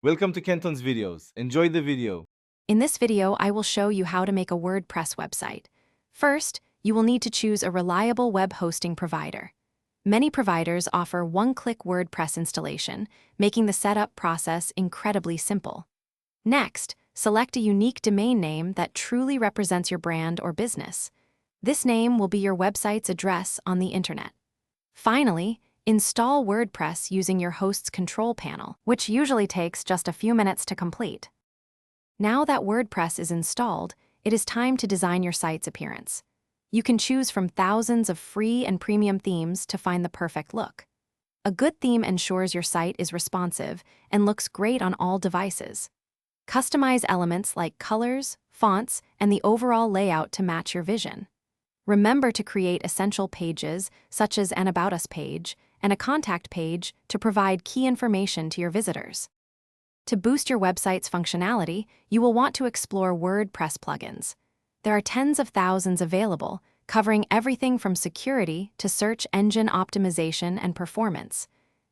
Welcome to Kenton's videos. Enjoy the video. In this video, I will show you how to make a WordPress website. First, you will need to choose a reliable web hosting provider. Many providers offer one-click WordPress installation, making the setup process incredibly simple. Next, select a unique domain name that truly represents your brand or business. This name will be your website's address on the internet. Finally, install WordPress using your host's control panel, which usually takes just a few minutes to complete. Now that WordPress is installed, it is time to design your site's appearance. You can choose from thousands of free and premium themes to find the perfect look. A good theme ensures your site is responsive and looks great on all devices. Customize elements like colors, fonts, and the overall layout to match your vision. Remember to create essential pages, such as an About Us page and a contact page, to provide key information to your visitors. To boost your website's functionality, you will want to explore WordPress plugins. There are tens of thousands available, covering everything from security to search engine optimization and performance.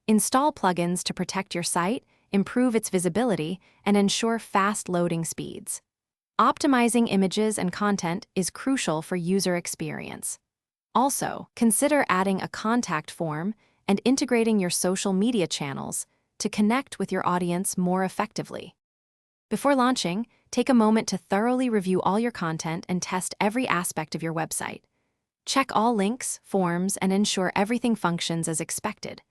Install plugins to protect your site, improve its visibility, and ensure fast loading speeds. Optimizing images and content is crucial for user experience. Also, consider adding a contact form and integrating your social media channels to connect with your audience more effectively. Before launching, take a moment to thoroughly review all your content and test every aspect of your website. Check all links, forms, and ensure everything functions as expected.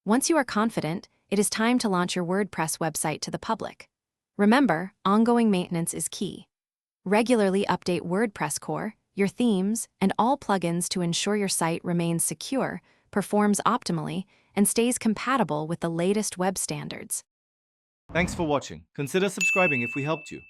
Once you are confident, it is time to launch your WordPress website to the public. Remember, ongoing maintenance is key. Regularly update WordPress core, your themes, and all plugins to ensure your site remains secure, performs optimally, and stays compatible with the latest web standards. Thanks for watching. Consider subscribing if we helped you.